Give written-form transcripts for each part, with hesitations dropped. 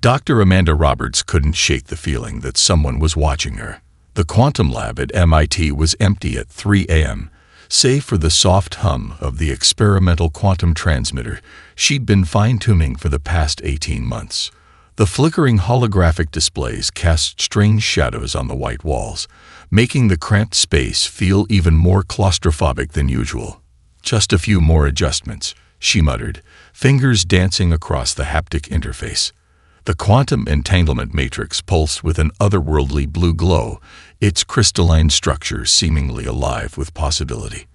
Dr. Amanda Roberts couldn't shake the feeling that someone was watching her. The quantum lab at MIT was empty at 3 a.m., save for the soft hum of the experimental quantum transmitter she'd been fine-tuning for the past 18 months. The flickering holographic displays cast strange shadows on the white walls, making the cramped space feel even more claustrophobic than usual. "Just a few more adjustments," she muttered, fingers dancing across the haptic interface. The quantum entanglement matrix pulsed with an otherworldly blue glow, its crystalline structure seemingly alive with possibility.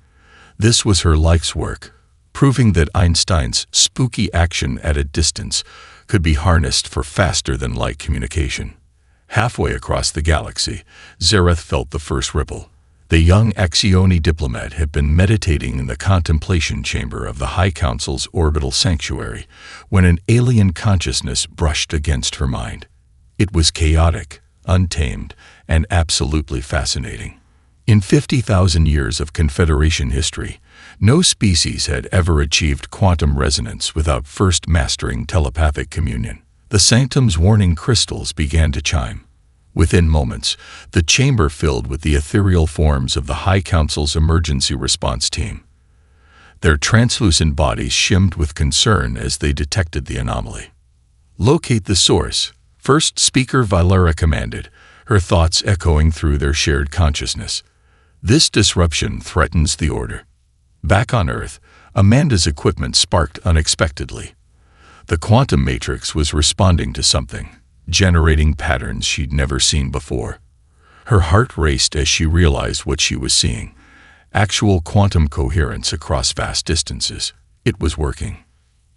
This was her life's work, proving that Einstein's spooky action at a distance could be harnessed for faster-than-light communication. Halfway across the galaxy, Zareth felt the first ripple. The young Axioni diplomat had been meditating in the contemplation chamber of the High Council's orbital sanctuary when an alien consciousness brushed against her mind. It was chaotic, untamed, and absolutely fascinating. In 50,000 years of Confederation history, no species had ever achieved quantum resonance without first mastering telepathic communion. The sanctum's warning crystals began to chime. Within moments, the chamber filled with the ethereal forms of the High Council's emergency response team. Their translucent bodies shimmed with concern as they detected the anomaly. "Locate the source," First Speaker Valera commanded, her thoughts echoing through their shared consciousness. "This disruption threatens the order." Back on Earth, Amanda's equipment sparked unexpectedly. The quantum matrix was responding to something, generating patterns she'd never seen before. Her heart raced as she realized what she was seeing. Actual quantum coherence across vast distances. It was working.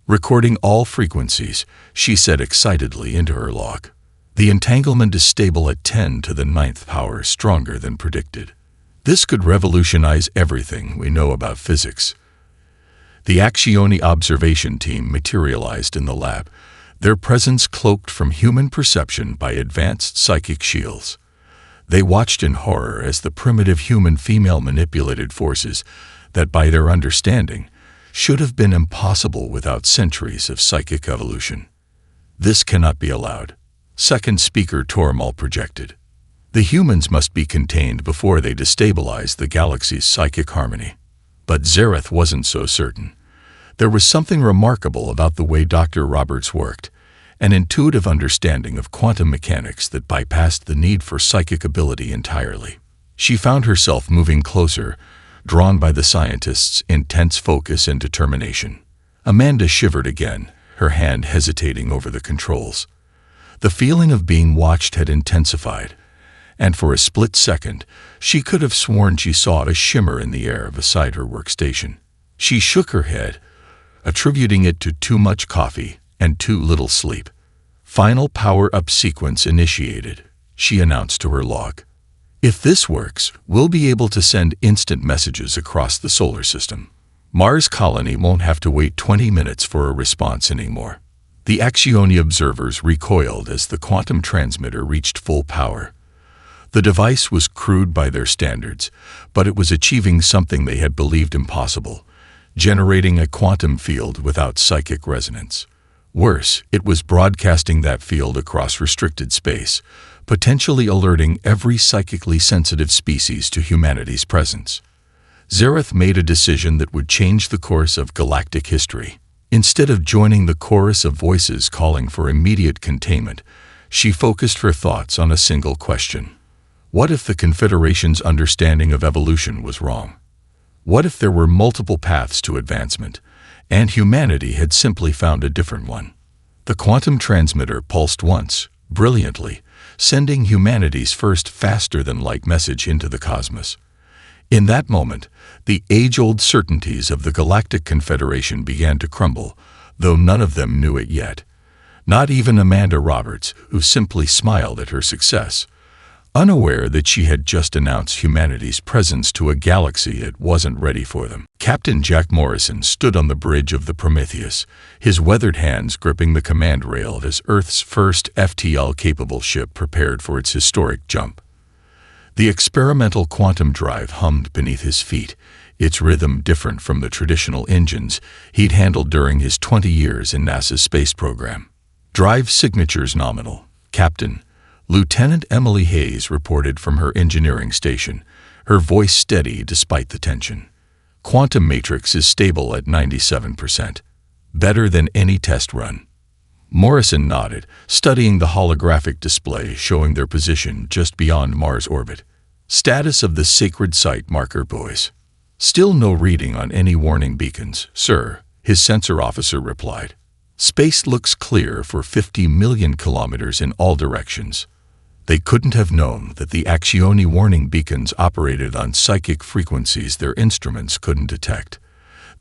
Recording all frequencies, she said excitedly into her log. "The entanglement is stable at 10 to the 9th power, stronger than predicted. This could revolutionize everything we know about physics." The Axioni observation team materialized in the lab, their presence cloaked from human perception by advanced psychic shields. They watched in horror as the primitive human female manipulated forces that, by their understanding, should have been impossible without centuries of psychic evolution. "This cannot be allowed," Second Speaker Tormal projected. "The humans must be contained before they destabilize the galaxy's psychic harmony." But Zareth wasn't so certain. There was something remarkable about the way Dr. Roberts worked, an intuitive understanding of quantum mechanics that bypassed the need for psychic ability entirely. She found herself moving closer, drawn by the scientist's intense focus and determination. Amanda shivered again, her hand hesitating over the controls. The feeling of being watched had intensified, and for a split second, she could have sworn she saw a shimmer in the air beside her workstation. She shook her head, attributing it to too much coffee and too little sleep. "Final power-up sequence initiated," she announced to her log. "If this works, we'll be able to send instant messages across the solar system. Mars colony won't have to wait 20 minutes for a response anymore." The Axioni observers recoiled as the quantum transmitter reached full power. The device was crude by their standards, but it was achieving something they had believed impossible, generating a quantum field without psychic resonance. Worse, it was broadcasting that field across restricted space, potentially alerting every psychically sensitive species to humanity's presence. Zareth made a decision that would change the course of galactic history. Instead of joining the chorus of voices calling for immediate containment, she focused her thoughts on a single question. What if the Confederation's understanding of evolution was wrong? What if there were multiple paths to advancement, and humanity had simply found a different one? The quantum transmitter pulsed once, brilliantly, sending humanity's first faster-than-light message into the cosmos. In that moment, the age-old certainties of the Galactic Confederation began to crumble, though none of them knew it yet. Not even Amanda Roberts, who simply smiled at her success, unaware that she had just announced humanity's presence to a galaxy that wasn't ready for them. Captain Jack Morrison stood on the bridge of the Prometheus, his weathered hands gripping the command rail as Earth's first FTL-capable ship prepared for its historic jump. The experimental quantum drive hummed beneath his feet, its rhythm different from the traditional engines he'd handled during his 20 years in NASA's space program. Drive signatures nominal. Captain. Lieutenant Emily Hayes reported from her engineering station, her voice steady despite the tension. Quantum matrix is stable at 97%. Better than any test run. Morrison nodded, studying the holographic display showing their position just beyond Mars orbit. Status of the sacred site marker buoys. Still no reading on any warning beacons, sir, his sensor officer replied. Space looks clear for 50 million kilometers in all directions. They couldn't have known that the Accioni warning beacons operated on psychic frequencies their instruments couldn't detect.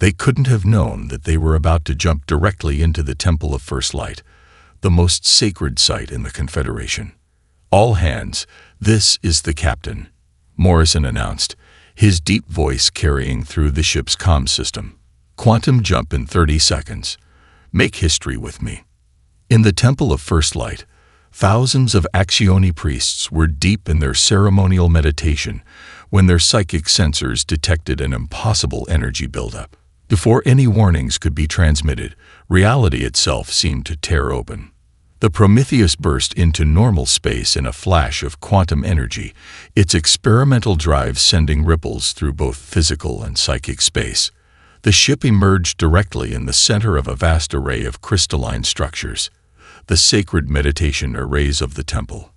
They couldn't have known that they were about to jump directly into the Temple of First Light, the most sacred site in the Confederation. All hands, this is the captain, Morrison announced, his deep voice carrying through the ship's comm system. Quantum jump in 30 seconds. Make history with me. In the Temple of First Light, thousands of Accioni priests were deep in their ceremonial meditation when their psychic sensors detected an impossible energy buildup. Before any warnings could be transmitted, reality itself seemed to tear open. The Prometheus burst into normal space in a flash of quantum energy, its experimental drive sending ripples through both physical and psychic space. The ship emerged directly in the center of a vast array of crystalline structures, the sacred meditation arrays of the temple.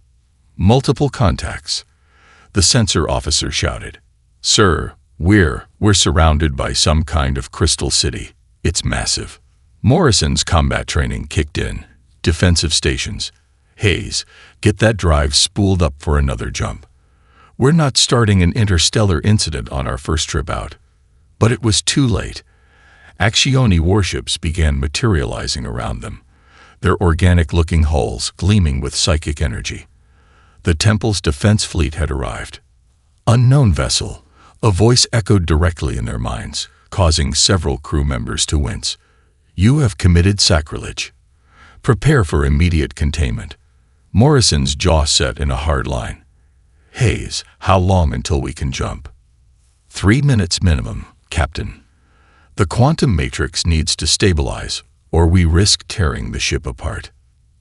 Multiple contacts. The sensor officer shouted, "Sir, we're surrounded by some kind of crystal city. It's massive." Morrison's combat training kicked in. Defensive stations. Hayes, get that drive spooled up for another jump. We're not starting an interstellar incident on our first trip out. But it was too late. Accioni warships began materializing around them, their organic-looking hulls gleaming with psychic energy. The temple's defense fleet had arrived. Unknown vessel, a voice echoed directly in their minds, causing several crew members to wince. You have committed sacrilege. Prepare for immediate containment. Morrison's jaw set in a hard line. Hayes, how long until we can jump? 3 minutes minimum, Captain. The quantum matrix needs to stabilize, or we risk tearing the ship apart.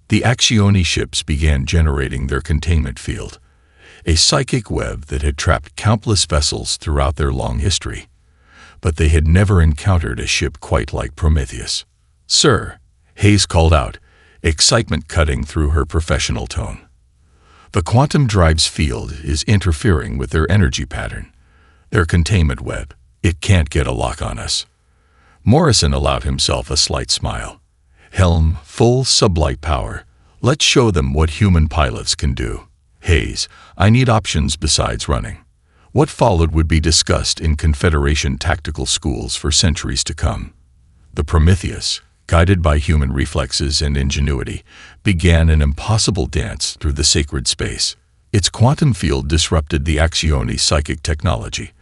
The Accioni ships began generating their containment field, a psychic web that had trapped countless vessels throughout their long history. But they had never encountered a ship quite like Prometheus. Sir, Hayes called out, excitement cutting through her professional tone. The quantum drive's field is interfering with their energy pattern, their containment web. It can't get a lock on us. Morrison allowed himself a slight smile. Helm, full sublight power. Let's show them what human pilots can do. Hayes, I need options besides running. What followed would be discussed in Confederation tactical schools for centuries to come. The Prometheus, guided by human reflexes and ingenuity, began an impossible dance through the sacred space. Its quantum field disrupted the Accioni psychic technology,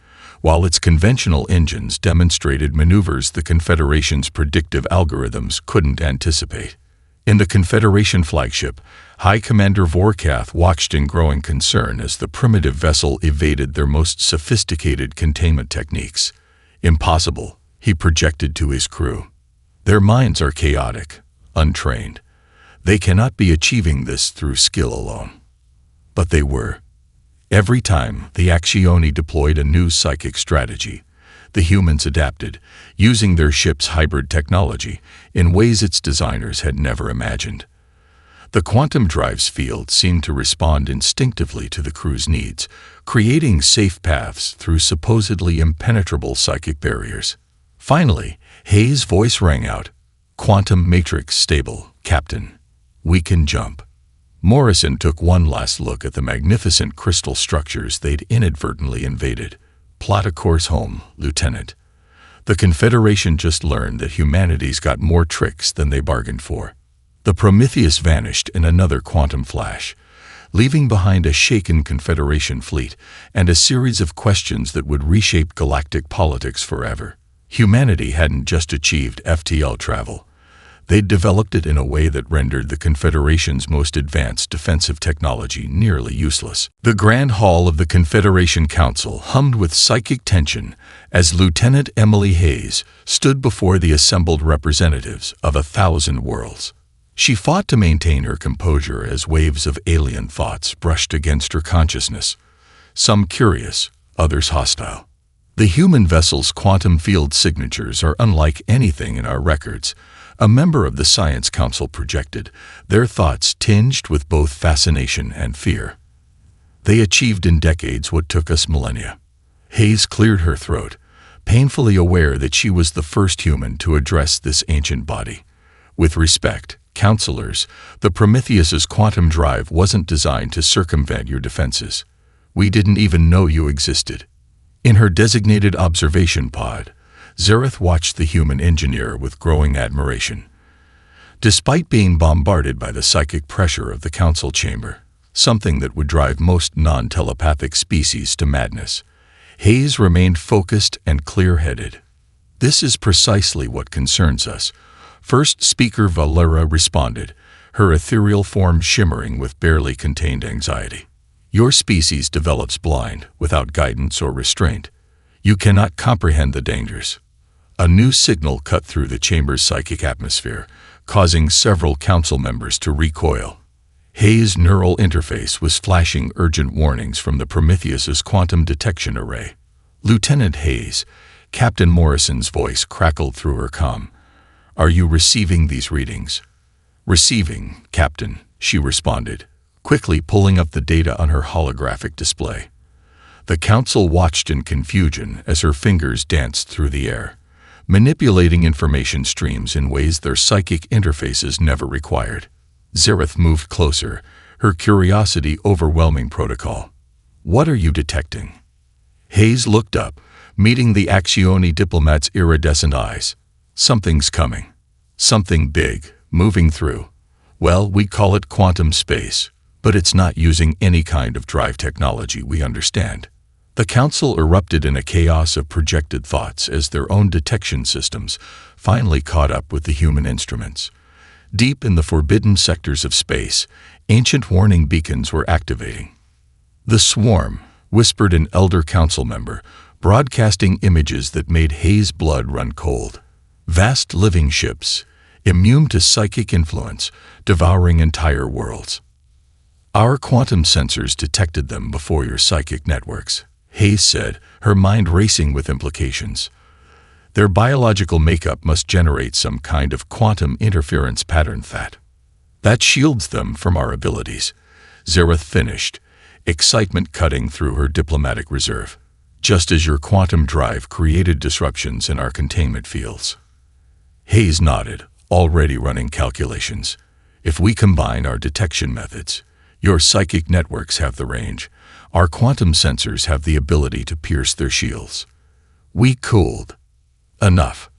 while its conventional engines demonstrated maneuvers the Confederation's predictive algorithms couldn't anticipate. In the Confederation flagship, High Commander Vorkath watched in growing concern as the primitive vessel evaded their most sophisticated containment techniques. Impossible, he projected to his crew. Their minds are chaotic, untrained. They cannot be achieving this through skill alone. But they were. Every time the Accioni deployed a new psychic strategy, the humans adapted, using their ship's hybrid technology in ways its designers had never imagined. The quantum drive's field seemed to respond instinctively to the crew's needs, creating safe paths through supposedly impenetrable psychic barriers. Finally, Hayes' voice rang out, "Quantum matrix stable, Captain. We can jump." Morrison took one last look at the magnificent crystal structures they'd inadvertently invaded. Plot a course home, Lieutenant. The Confederation just learned that humanity's got more tricks than they bargained for. The Prometheus vanished in another quantum flash, leaving behind a shaken Confederation fleet and a series of questions that would reshape galactic politics forever. Humanity hadn't just achieved FTL travel. They'd developed it in a way that rendered the Confederation's most advanced defensive technology nearly useless. The Grand Hall of the Confederation Council hummed with psychic tension as Lieutenant Emily Hayes stood before the assembled representatives of 1,000 worlds. She fought to maintain her composure as waves of alien thoughts brushed against her consciousness, some curious, others hostile. The human vessel's quantum field signatures are unlike anything in our records, a member of the Science Council projected, their thoughts tinged with both fascination and fear. They achieved in decades what took us millennia. Hayes cleared her throat, painfully aware that she was the first human to address this ancient body. With respect, counselors, the Prometheus's quantum drive wasn't designed to circumvent your defenses. We didn't even know you existed. In her designated observation pod, Zareth watched the human engineer with growing admiration. Despite being bombarded by the psychic pressure of the council chamber, something that would drive most non-telepathic species to madness, Hayes remained focused and clear-headed. "This is precisely what concerns us," First Speaker Valera responded, her ethereal form shimmering with barely contained anxiety. "Your species develops blind, without guidance or restraint. You cannot comprehend the dangers." A new signal cut through the chamber's psychic atmosphere, causing several council members to recoil. Hayes' neural interface was flashing urgent warnings from the Prometheus's quantum detection array. "Lieutenant Hayes," Captain Morrison's voice crackled through her comm. "Are you receiving these readings?" "Receiving, Captain," she responded, quickly pulling up the data on her holographic display. The council watched in confusion as her fingers danced through the air, manipulating information streams in ways their psychic interfaces never required. Zareth moved closer, her curiosity overwhelming protocol. "What are you detecting?" Hayes looked up, meeting the Accioni diplomat's iridescent eyes. "Something's coming. Something big, moving through. Well, we call it quantum space, but it's not using any kind of drive technology we understand." The council erupted in a chaos of projected thoughts as their own detection systems finally caught up with the human instruments. Deep in the forbidden sectors of space, ancient warning beacons were activating. "The swarm," whispered an elder council member, broadcasting images that made Hayes' blood run cold. "Vast living ships, immune to psychic influence, devouring entire worlds. Our quantum sensors detected them before your psychic networks," Hayes said, her mind racing with implications. "Their biological makeup must generate some kind of quantum interference pattern that shields them from our abilities," Zareth finished, excitement cutting through her diplomatic reserve. "Just as your quantum drive created disruptions in our containment fields." Hayes nodded, already running calculations. "If we combine our detection methods, your psychic networks have the range. Our quantum sensors have the ability to pierce their shields." We cooled. Enough.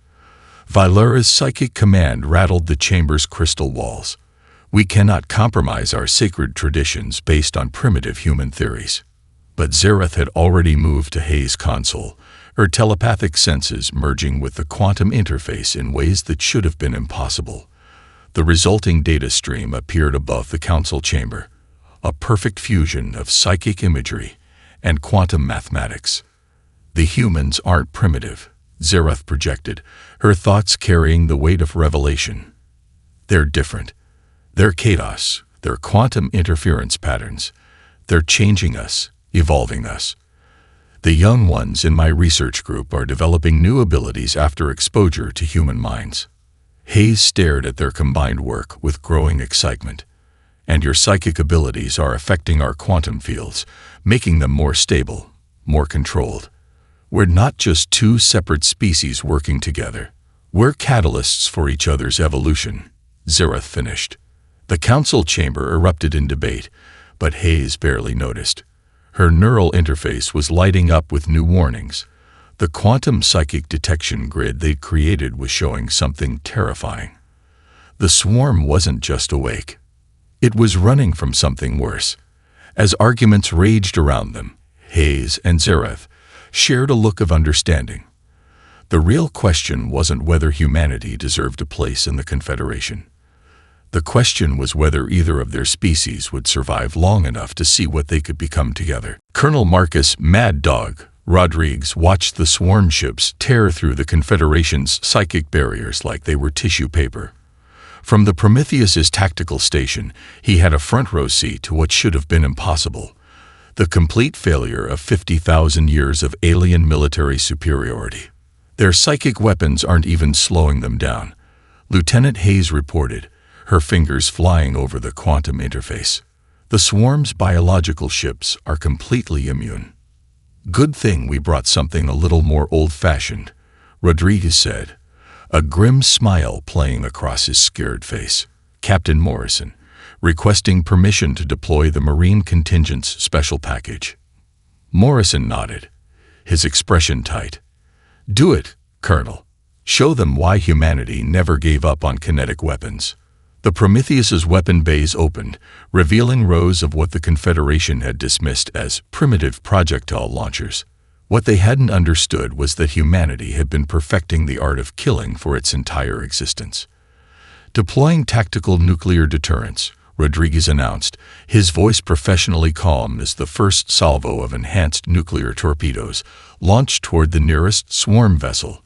Valera's psychic command rattled the chamber's crystal walls. "We cannot compromise our sacred traditions based on primitive human theories." But Zareth had already moved to Hayes' console, her telepathic senses merging with the quantum interface in ways that should have been impossible. The resulting data stream appeared above the council chamber, a perfect fusion of psychic imagery and quantum mathematics. "The humans aren't primitive," Zareth projected, her thoughts carrying the weight of revelation. "They're different. They're chaos, they're quantum interference patterns. They're changing us, evolving us. The young ones in my research group are developing new abilities after exposure to human minds." Hayes stared at their combined work with growing excitement. "And your psychic abilities are affecting our quantum fields, making them more stable, more controlled. We're not just two separate species working together. We're catalysts for each other's evolution," Zareth finished. The council chamber erupted in debate, but Hayes barely noticed. Her neural interface was lighting up with new warnings. The quantum psychic detection grid they'd created was showing something terrifying. The swarm wasn't just awake. It was running from something worse. As arguments raged around them, Hayes and Zareth shared a look of understanding. The real question wasn't whether humanity deserved a place in the Confederation. The question was whether either of their species would survive long enough to see what they could become together. Colonel Marcus "Mad Dog" Rodriguez watched the swarm ships tear through the Confederation's psychic barriers like they were tissue paper. From the Prometheus's tactical station, he had a front-row seat to what should have been impossible: the complete failure of 50,000 years of alien military superiority. Their psychic weapons aren't even slowing them down, Lieutenant Hayes reported, her fingers flying over the quantum interface. The swarm's biological ships are completely immune. Good thing we brought something a little more old-fashioned, Rodriguez said, a grim smile playing across his scared face. Captain Morrison, requesting permission to deploy the Marine Contingent's special package. Morrison nodded, his expression tight. Do it, Colonel. Show them why humanity never gave up on kinetic weapons. The Prometheus's weapon bays opened, revealing rows of what the Confederation had dismissed as primitive projectile launchers. What they hadn't understood was that humanity had been perfecting the art of killing for its entire existence. Deploying tactical nuclear deterrence, Rodriguez announced, his voice professionally calm as the first salvo of enhanced nuclear torpedoes launched toward the nearest swarm vessel.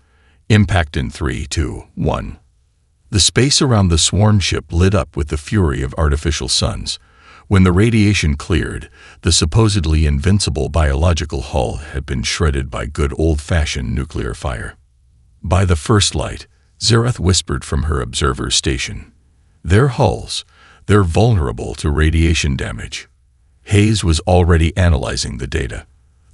Impact in 3, 2, 1. The space around the swarm ship lit up with the fury of artificial suns. When the radiation cleared, the supposedly invincible biological hull had been shredded by good old-fashioned nuclear fire. By the first light, Zareth whispered from her observer station. Their hulls, they're vulnerable to radiation damage. Hayes was already analyzing the data.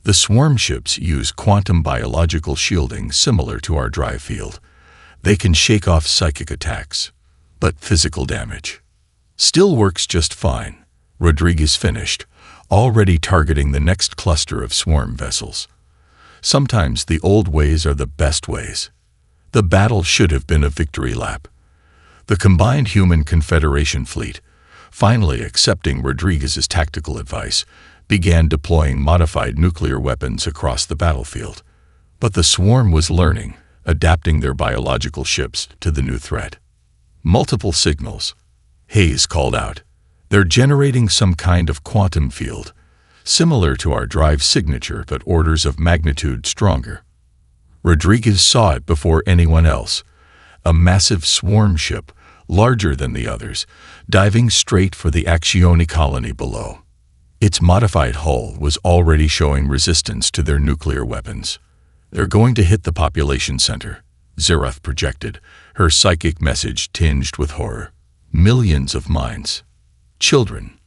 The swarm ships use quantum biological shielding similar to our drive field. They can shake off psychic attacks, but physical damage still works just fine, Rodriguez finished, already targeting the next cluster of swarm vessels. Sometimes the old ways are the best ways. The battle should have been a victory lap. The combined human Confederation fleet, finally accepting Rodriguez's tactical advice, began deploying modified nuclear weapons across the battlefield. But the swarm was learning, adapting their biological ships to the new threat. Multiple signals, Hayes called out. They're generating some kind of quantum field, similar to our drive signature but orders of magnitude stronger. Rodriguez saw it before anyone else, a massive swarm ship, larger than the others, diving straight for the Accioni colony below. Its modified hull was already showing resistance to their nuclear weapons. They're going to hit the population center, Zareth projected, her psychic message tinged with horror. Millions of minds. Children.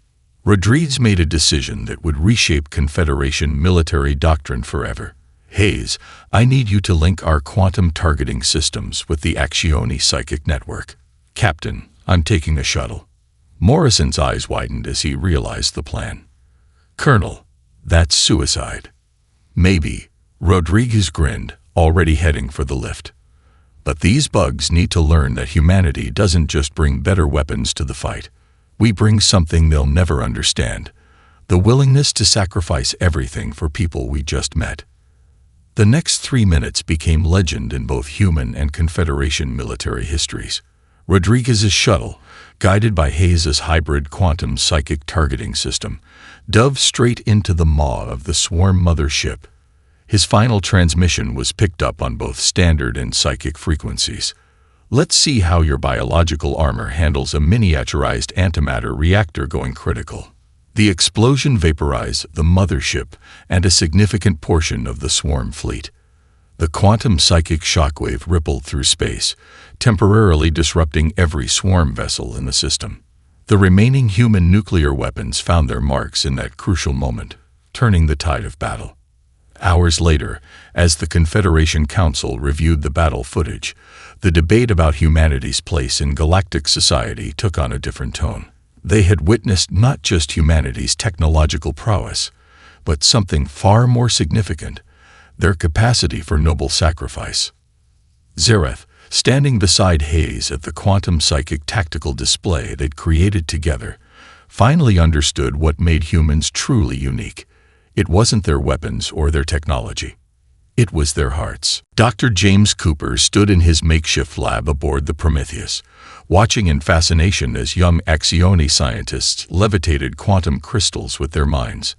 Rodriguez made a decision that would reshape Confederation military doctrine forever. Hayes, I need you to link our quantum targeting systems with the Accioni psychic network. Captain, I'm taking a shuttle. Morrison's eyes widened as he realized the plan. Colonel, that's suicide. Maybe, Rodriguez grinned, already heading for the lift. But these bugs need to learn that humanity doesn't just bring better weapons to the fight. We bring something they'll never understand: the willingness to sacrifice everything for people we just met. The next 3 minutes became legend in both human and Confederation military histories. Rodriguez's shuttle, guided by Hayes's hybrid quantum psychic targeting system, dove straight into the maw of the swarm mother ship. His final transmission was picked up on both standard and psychic frequencies. Let's see how your biological armor handles a miniaturized antimatter reactor going critical. The explosion vaporized the mothership and a significant portion of the swarm fleet. The quantum psychic shockwave rippled through space, temporarily disrupting every swarm vessel in the system. The remaining human nuclear weapons found their marks in that crucial moment, turning the tide of battle. Hours later, as the Confederation Council reviewed the battle footage, the debate about humanity's place in galactic society took on a different tone. They had witnessed not just humanity's technological prowess, but something far more significant: their capacity for noble sacrifice. Zareth, standing beside Hayes at the quantum psychic tactical display they'd created together, finally understood what made humans truly unique. It wasn't their weapons or their technology. It was their hearts. Dr. James Cooper stood in his makeshift lab aboard the Prometheus, watching in fascination as young Accioni scientists levitated quantum crystals with their minds.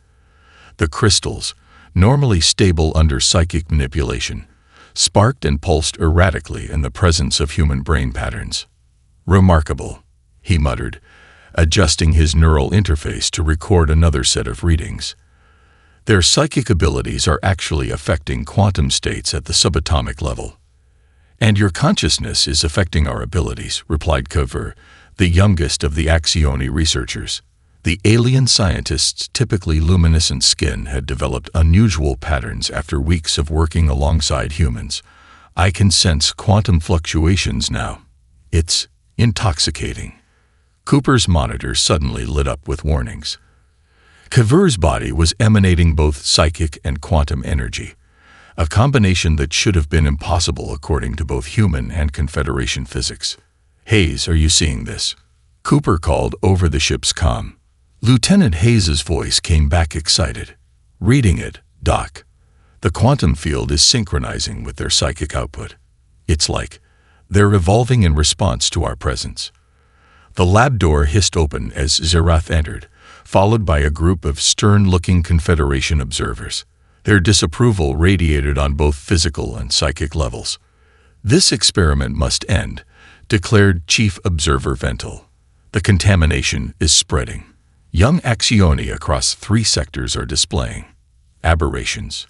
The crystals, normally stable under psychic manipulation, sparked and pulsed erratically in the presence of human brain patterns. Remarkable, he muttered, adjusting his neural interface to record another set of readings. Their psychic abilities are actually affecting quantum states at the subatomic level. And your consciousness is affecting our abilities, replied Kavir, the youngest of the Axioni researchers. The alien scientist's typically luminescent skin had developed unusual patterns after weeks of working alongside humans. I can sense quantum fluctuations now. It's intoxicating. Cooper's monitor suddenly lit up with warnings. Kavir's body was emanating both psychic and quantum energy, a combination that should have been impossible according to both human and Confederation physics. Hayes, are you seeing this? Cooper called over the ship's comm. Lieutenant Hayes's voice came back excited. Reading it, Doc. The quantum field is synchronizing with their psychic output. It's like they're evolving in response to our presence. The lab door hissed open as Zerath entered, followed by a group of stern-looking Confederation observers. Their disapproval radiated on both physical and psychic levels. This experiment must end, declared Chief Observer Ventil. The contamination is spreading. Young Axioni across 3 sectors are displaying aberrations.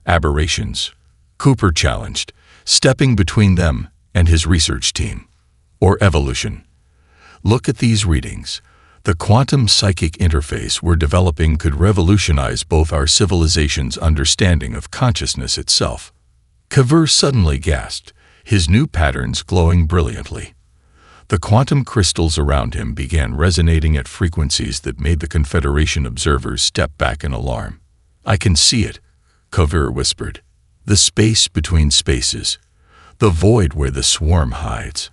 Aberrations, Cooper challenged, stepping between them and his research team. Or evolution. Look at these readings. The quantum psychic interface we're developing could revolutionize both our civilization's understanding of consciousness itself. Kavir suddenly gasped, his new patterns glowing brilliantly. The quantum crystals around him began resonating at frequencies that made the Confederation observers step back in alarm. I can see it, Kavir whispered. The space between spaces. The void where the swarm hides.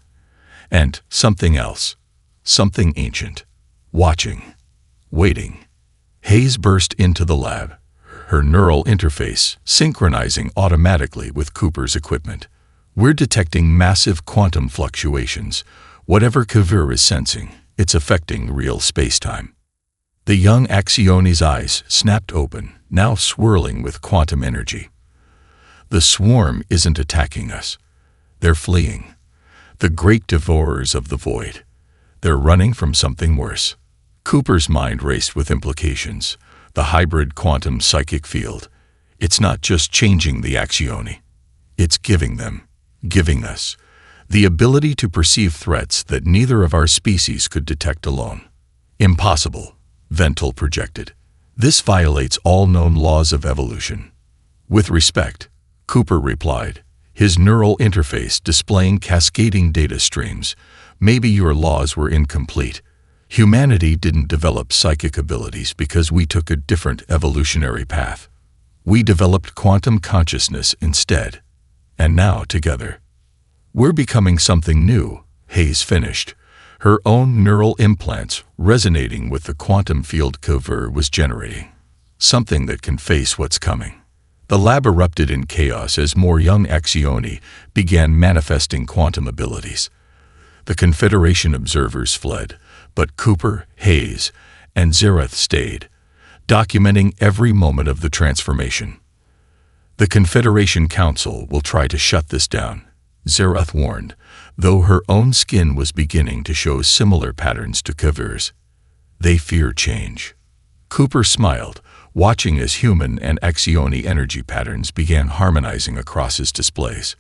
And something else. Something ancient. Watching. Waiting. Hayes burst into the lab, her neural interface synchronizing automatically with Cooper's equipment. We're detecting massive quantum fluctuations. Whatever Kavir is sensing, it's affecting real space-time. The young Axioni's eyes snapped open, now swirling with quantum energy. The swarm isn't attacking us. They're fleeing. The great devourers of the void. They're running from something worse. Cooper's mind raced with implications. The hybrid quantum psychic field. It's not just changing the Axioni. It's giving us, the ability to perceive threats that neither of our species could detect alone. Impossible, Ventil projected. This violates all known laws of evolution. With respect, Cooper replied, his neural interface displaying cascading data streams. Maybe your laws were incomplete. Humanity didn't develop psychic abilities because we took a different evolutionary path. We developed quantum consciousness instead. And now, together, we're becoming something new, Hayes finished, her own neural implants resonating with the quantum field Kavir was generating. Something that can face what's coming. The lab erupted in chaos as more young Axioni began manifesting quantum abilities. The Confederation observers fled, but Cooper, Hayes, and Zerath stayed, documenting every moment of the transformation. The Confederation Council will try to shut this down, Zerath warned, though her own skin was beginning to show similar patterns to Kavir's. They fear change. Cooper smiled, watching as human and Axioni energy patterns began harmonizing across his displays.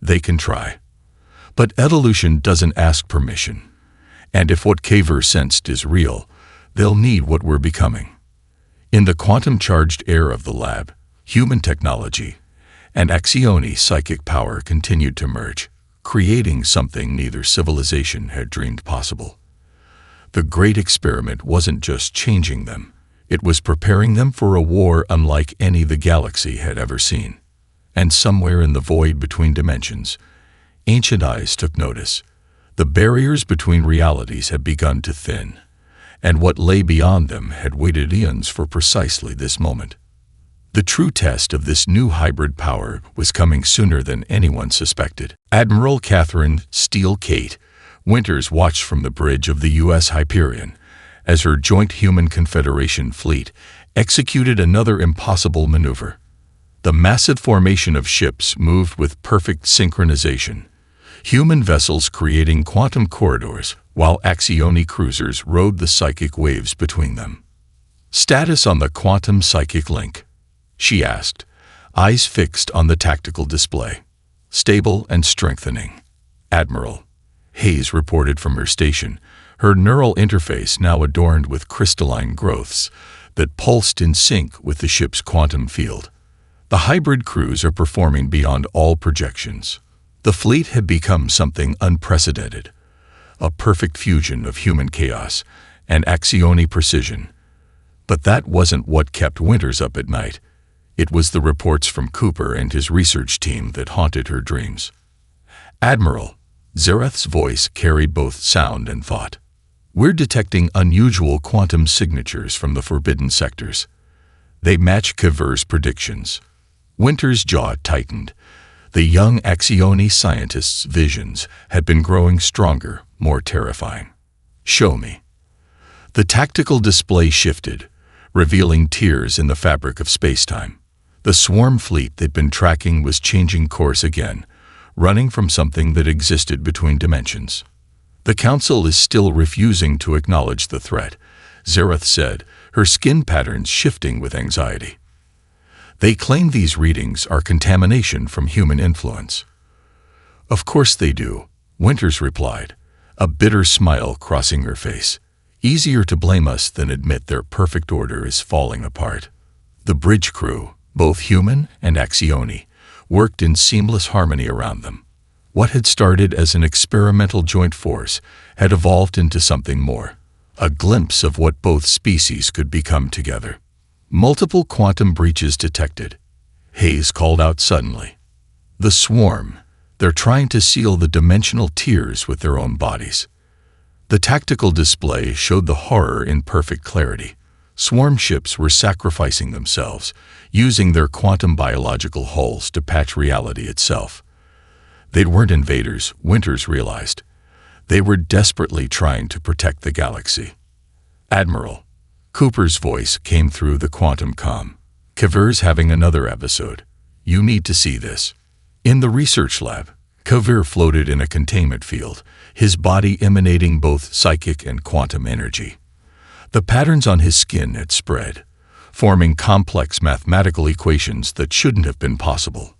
They can try. But evolution doesn't ask permission. And if what Kavir sensed is real, they'll need what we're becoming. In the quantum-charged air of the lab, human technology and Axioni psychic power continued to merge, creating something neither civilization had dreamed possible. The great experiment wasn't just changing them, it was preparing them for a war unlike any the galaxy had ever seen. And somewhere in the void between dimensions, ancient eyes took notice. The barriers between realities had begun to thin, and what lay beyond them had waited eons for precisely this moment. The true test of this new hybrid power was coming sooner than anyone suspected. Admiral Catherine Steele Kate Winters watched from the bridge of the U.S. Hyperion as her joint Human Confederation fleet executed another impossible maneuver. The massive formation of ships moved with perfect synchronization, human vessels creating quantum corridors, while Axioni cruisers rode the psychic waves between them. "Status on the quantum psychic link?" she asked, eyes fixed on the tactical display. "Stable and strengthening, Admiral," Hayes reported from her station, her neural interface now adorned with crystalline growths that pulsed in sync with the ship's quantum field. The hybrid crews are performing beyond all projections. The fleet had become something unprecedented, a perfect fusion of human chaos and Axioni precision. But that wasn't what kept Winters up at night. It was the reports from Cooper and his research team that haunted her dreams. "Admiral," Zareth's voice carried both sound and thought, "we're detecting unusual quantum signatures from the forbidden sectors. They match Kavur's predictions." Winters' jaw tightened. The young Axioni scientist's visions had been growing stronger, more terrifying. "Show me." The tactical display shifted, revealing tears in the fabric of spacetime. The swarm fleet they'd been tracking was changing course again, running from something that existed between dimensions. "The Council is still refusing to acknowledge the threat," Zareth said, her skin patterns shifting with anxiety. "They claim these readings are contamination from human influence." "Of course they do," Winters replied, a bitter smile crossing her face. "Easier to blame us than admit their perfect order is falling apart." The bridge crew, both human and Axioni, worked in seamless harmony around them. What had started as an experimental joint force had evolved into something more, a glimpse of what both species could become together. "Multiple quantum breaches detected," Hayes called out suddenly. "The swarm, they're trying to seal the dimensional tiers with their own bodies." The tactical display showed the horror in perfect clarity. Swarm ships were sacrificing themselves, using their quantum biological hulls to patch reality itself. They weren't invaders, Winters realized. They were desperately trying to protect the galaxy. "Admiral," Cooper's voice came through the quantum comm. "Kavur's having another episode. You need to see this." In the research lab, Kavur floated in a containment field, his body emanating both psychic and quantum energy. The patterns on his skin had spread, forming complex mathematical equations that shouldn't have been possible.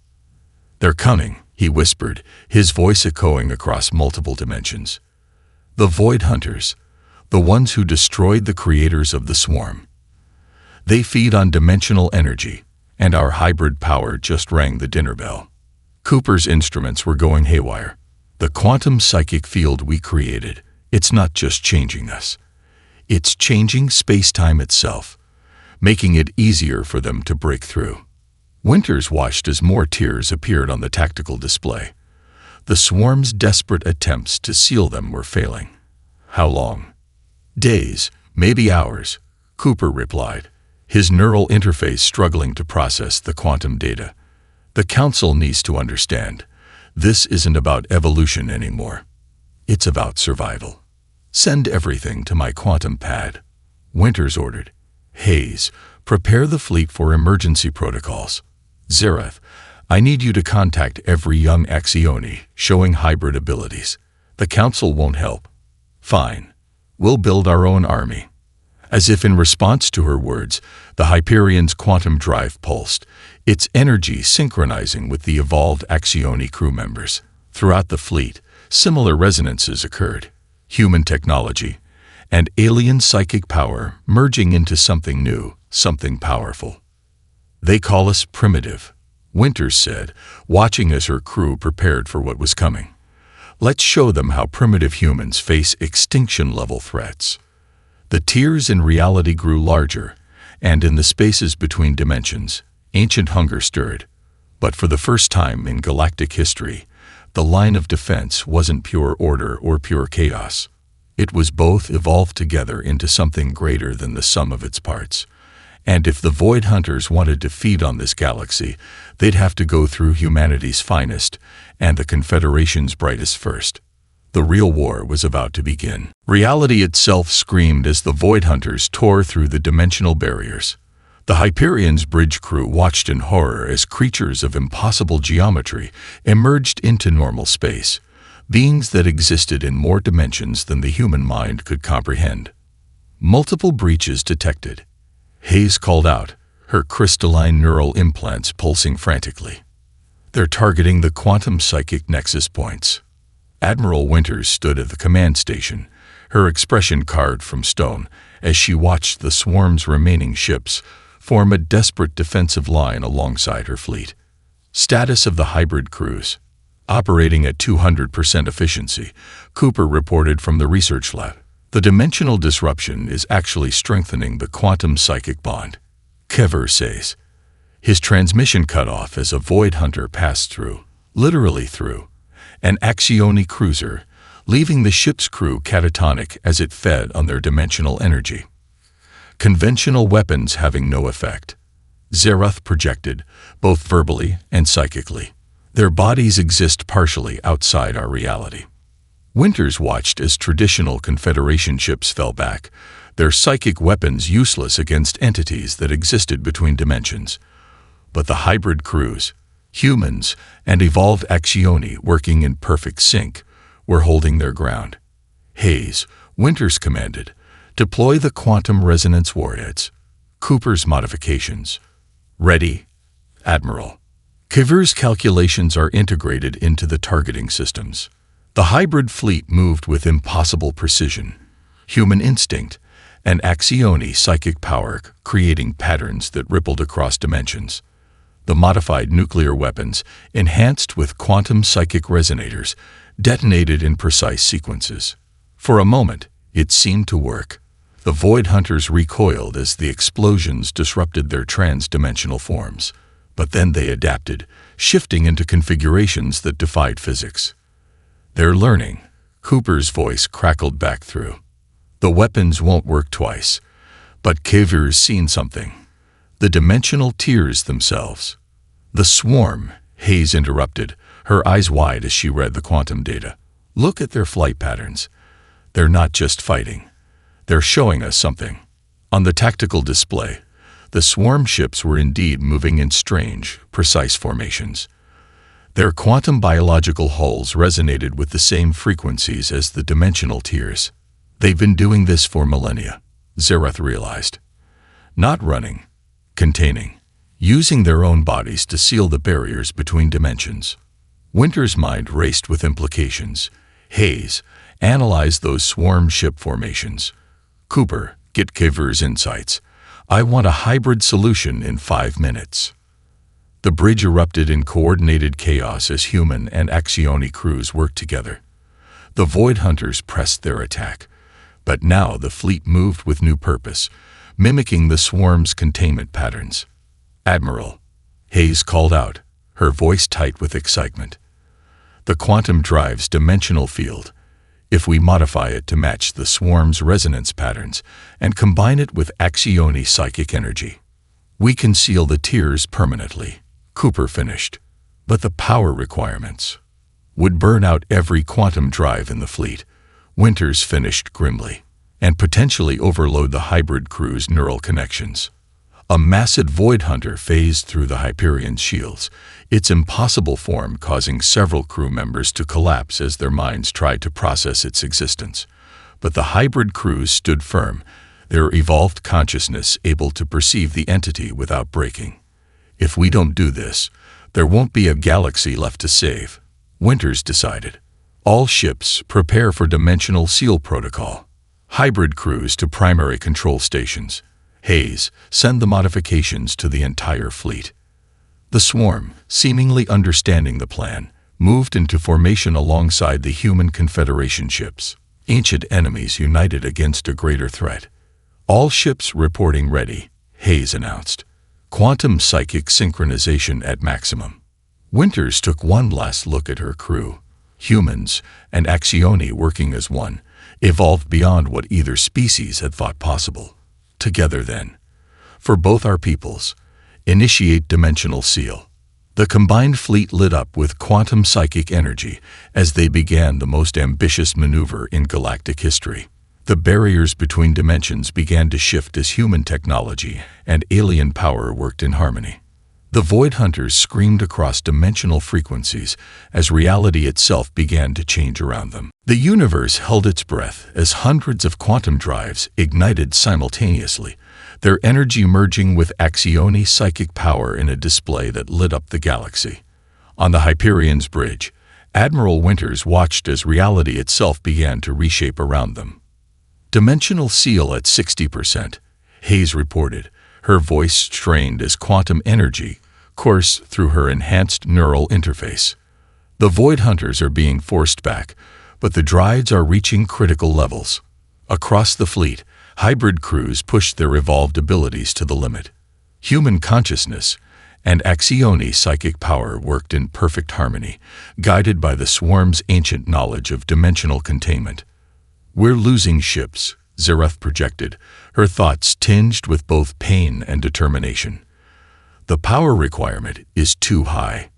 "They're coming," he whispered, his voice echoing across multiple dimensions. "The Void Hunters, the ones who destroyed the creators of the swarm. They feed on dimensional energy, and our hybrid power just rang the dinner bell." Cooper's instruments were going haywire. "The quantum psychic field we created, it's not just changing us. It's changing space-time itself, making it easier for them to break through." Winters watched as more tears appeared on the tactical display. The swarm's desperate attempts to seal them were failing. "How long?" "Days, maybe hours," Cooper replied, his neural interface struggling to process the quantum data. "The Council needs to understand. This isn't about evolution anymore. It's about survival. Send everything to my quantum pad," Winters ordered. "Hayes, prepare the fleet for emergency protocols. Zareth, I need you to contact every young Axioni showing hybrid abilities. The Council won't help." "Fine. We'll build our own army." As if in response to her words, the Hyperion's quantum drive pulsed, its energy synchronizing with the evolved Axioni crew members. Throughout the fleet, similar resonances occurred. Human technology and alien psychic power merging into something new, something powerful. "They call us primitive," Winters said, watching as her crew prepared for what was coming. "Let's show them how primitive humans face extinction-level threats." The tiers in reality grew larger, and in the spaces between dimensions, ancient hunger stirred. But for the first time in galactic history, the line of defense wasn't pure order or pure chaos. It was both evolved together into something greater than the sum of its parts. And if the Void Hunters wanted to feed on this galaxy, they'd have to go through humanity's finest and the Confederation's brightest first. The real war was about to begin. Reality itself screamed as the Void Hunters tore through the dimensional barriers. The Hyperion's bridge crew watched in horror as creatures of impossible geometry emerged into normal space, beings that existed in more dimensions than the human mind could comprehend. Multiple breaches detected. Hayes called out, her crystalline neural implants pulsing frantically. They're targeting the quantum psychic nexus points. Admiral Winters stood at the command station, her expression carved from stone, as she watched the swarm's remaining ships form a desperate defensive line alongside her fleet. Status of the hybrid cruise. Operating at 200% efficiency, Cooper reported from the research lab. The dimensional disruption is actually strengthening the quantum psychic bond. Kever says. His transmission cut off as a void hunter passed through, literally through, an Axioni cruiser, leaving the ship's crew catatonic as it fed on their dimensional energy. Conventional weapons having no effect. Zerath projected, both verbally and psychically. Their bodies exist partially outside our reality. Winters watched as traditional Confederation ships fell back, their psychic weapons useless against entities that existed between dimensions. But the hybrid crews, humans and evolved Axioni working in perfect sync, were holding their ground. Hayes, Winters commanded, deploy the quantum resonance warheads. Cooper's modifications. Ready, Admiral. Kever's calculations are integrated into the targeting systems. The hybrid fleet moved with impossible precision, human instinct, and Axioni psychic power creating patterns that rippled across dimensions. The modified nuclear weapons, enhanced with quantum psychic resonators, detonated in precise sequences. For a moment, it seemed to work. The Void Hunters recoiled as the explosions disrupted their trans-dimensional forms. But then they adapted, shifting into configurations that defied physics. They're learning. Cooper's voice crackled back through. The weapons won't work twice. But Kever's seen something. The dimensional tiers themselves. The swarm, Hayes interrupted, her eyes wide as she read the quantum data. Look at their flight patterns. They're not just fighting. They're showing us something. On the tactical display, the swarm ships were indeed moving in strange, precise formations. Their quantum biological hulls resonated with the same frequencies as the dimensional tiers. They've been doing this for millennia, Zerath realized. Not running, containing, using their own bodies to seal the barriers between dimensions. Winter's mind raced with implications. Hayes analyzed those swarm ship formations. Cooper, get Kever's insights. I want a hybrid solution in 5 minutes. The bridge erupted in coordinated chaos as human and Axioni crews worked together. The Void Hunters pressed their attack, but now the fleet moved with new purpose, mimicking the swarm's containment patterns. Admiral, Hayes called out, her voice tight with excitement. The quantum drive's dimensional field, if we modify it to match the swarm's resonance patterns and combine it with Axioni psychic energy, we can seal the tiers permanently, Cooper finished. But the power requirements would burn out every quantum drive in the fleet, Winters finished grimly, and potentially overload the hybrid crew's neural connections. A massive Void Hunter phased through the Hyperion's shields, its impossible form causing several crew members to collapse as their minds tried to process its existence. But the hybrid crews stood firm, their evolved consciousness able to perceive the entity without breaking. If we don't do this, there won't be a galaxy left to save, Winters decided. All ships prepare for dimensional seal protocol. Hybrid crews to primary control stations. Hayes, send the modifications to the entire fleet. The swarm, seemingly understanding the plan, moved into formation alongside the human Confederation ships. Ancient enemies united against a greater threat. All ships reporting ready, Hayes announced. Quantum psychic synchronization at maximum. Winters took one last look at her crew. Humans and Axioni working as one, evolved beyond what either species had thought possible. Together then, for both our peoples, initiate dimensional seal. The combined fleet lit up with quantum psychic energy as they began the most ambitious maneuver in galactic history. The barriers between dimensions began to shift as human technology and alien power worked in harmony. The Void Hunters screamed across dimensional frequencies as reality itself began to change around them. The universe held its breath as hundreds of quantum drives ignited simultaneously, their energy merging with Axioni's psychic power in a display that lit up the galaxy. On the Hyperion's bridge, Admiral Winters watched as reality itself began to reshape around them. Dimensional seal at 60%, Hayes reported, her voice strained as quantum energy coursed through her enhanced neural interface. The Void Hunters are being forced back, but the drives are reaching critical levels. Across the fleet, hybrid crews pushed their evolved abilities to the limit. Human consciousness and Axioni's psychic power worked in perfect harmony, guided by the swarm's ancient knowledge of dimensional containment. "We're losing ships," Zareth projected, her thoughts tinged with both pain and determination. "The power requirement is too high."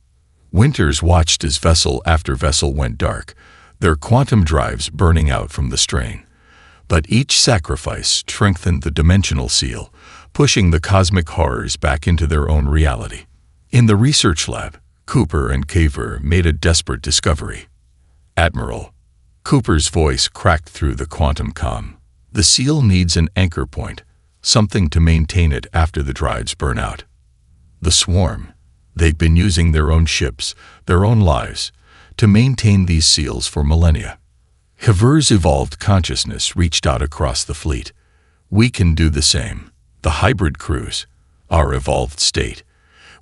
Winters watched as vessel after vessel went dark, their quantum drives burning out from the strain. But each sacrifice strengthened the dimensional seal, pushing the cosmic horrors back into their own reality. In the research lab, Cooper and Caver made a desperate discovery. "Admiral," Cooper's voice cracked through the quantum comm, "the seal needs an anchor point, something to maintain it after the drives burn out." The swarm, they've been using their own ships, their own lives, to maintain these seals for millennia. Haver's evolved consciousness reached out across the fleet. "We can do the same. The hybrid crews, our evolved state.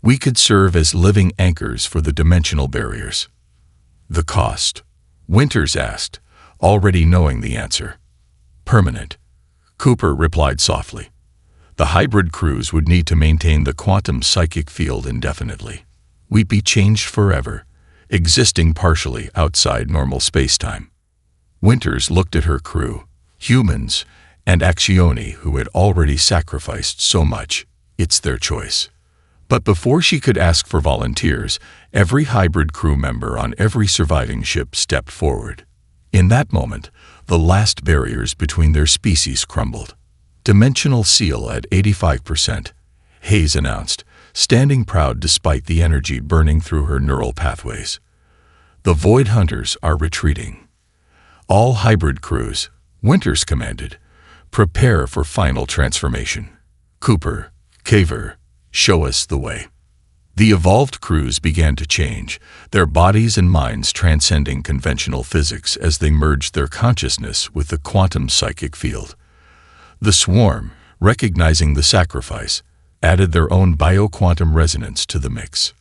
We could serve as living anchors for the dimensional barriers." "The cost?" Winters asked, already knowing the answer. "Permanent," Cooper replied softly. "The hybrid crews would need to maintain the quantum psychic field indefinitely. We'd be changed forever, existing partially outside normal spacetime." Winters looked at her crew, humans, and Axioni, who had already sacrificed so much. It's their choice. But before she could ask for volunteers, every hybrid crew member on every surviving ship stepped forward. In that moment, the last barriers between their species crumbled. "Dimensional seal at 85%, Hayes announced, standing proud despite the energy burning through her neural pathways. "The Void Hunters are retreating. All hybrid crews," Winters commanded, "prepare for final transformation. Cooper, Caver, show us the way." The evolved crews began to change, their bodies and minds transcending conventional physics as they merged their consciousness with the quantum psychic field. The swarm, recognizing the sacrifice, added their own bioquantum resonance to the mix.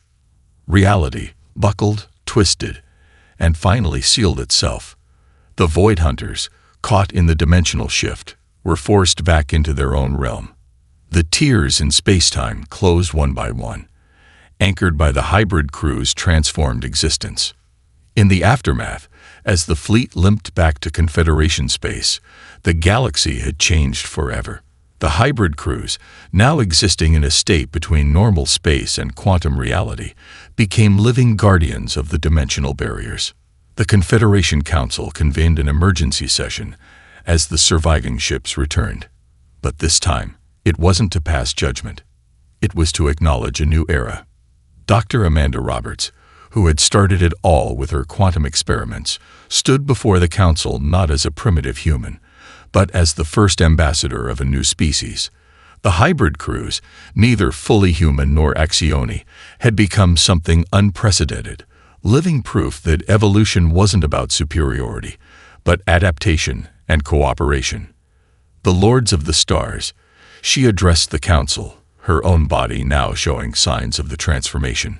Reality buckled, twisted, and finally sealed itself. The Void Hunters, caught in the dimensional shift, were forced back into their own realm. The tiers in spacetime closed one by one, anchored by the hybrid crew's transformed existence. In the aftermath, as the fleet limped back to Confederation space, the galaxy had changed forever. The hybrid crews, now existing in a state between normal space and quantum reality, became living guardians of the dimensional barriers. The Confederation Council convened an emergency session as the surviving ships returned. But this time, it wasn't to pass judgment. It was to acknowledge a new era. Dr. Amanda Roberts, who had started it all with her quantum experiments, stood before the council not as a primitive human, but as the first ambassador of a new species. The hybrid crews, neither fully human nor Axioni, had become something unprecedented, living proof that evolution wasn't about superiority, but adaptation and cooperation. The Lords of the Stars, she addressed the council, her own body now showing signs of the transformation,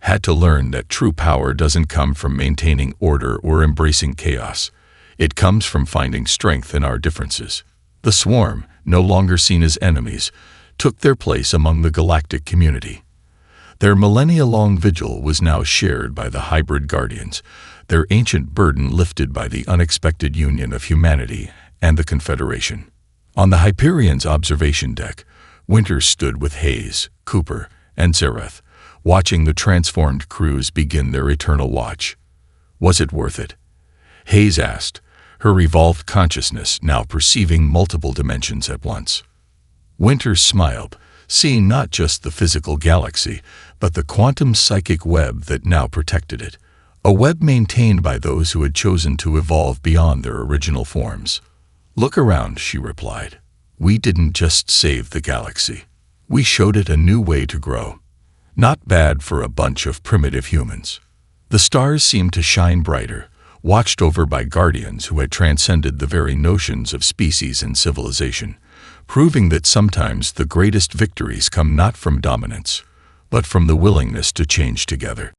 had to learn that true power doesn't come from maintaining order or embracing chaos. It comes from finding strength in our differences. The swarm, no longer seen as enemies, took their place among the galactic community. Their millennia-long vigil was now shared by the hybrid guardians, their ancient burden lifted by the unexpected union of humanity and the Confederation. On the Hyperion's observation deck, Winters stood with Hayes, Cooper, and Zareth, watching the transformed crews begin their eternal watch. Was it worth it? Hayes asked, her evolved consciousness now perceiving multiple dimensions at once. Winters smiled, seeing not just the physical galaxy, but the quantum psychic web that now protected it, a web maintained by those who had chosen to evolve beyond their original forms. "Look around," she replied. "We didn't just save the galaxy. We showed it a new way to grow. Not bad for a bunch of primitive humans." The stars seemed to shine brighter, watched over by guardians who had transcended the very notions of species and civilization, proving that sometimes the greatest victories come not from dominance, but from the willingness to change together.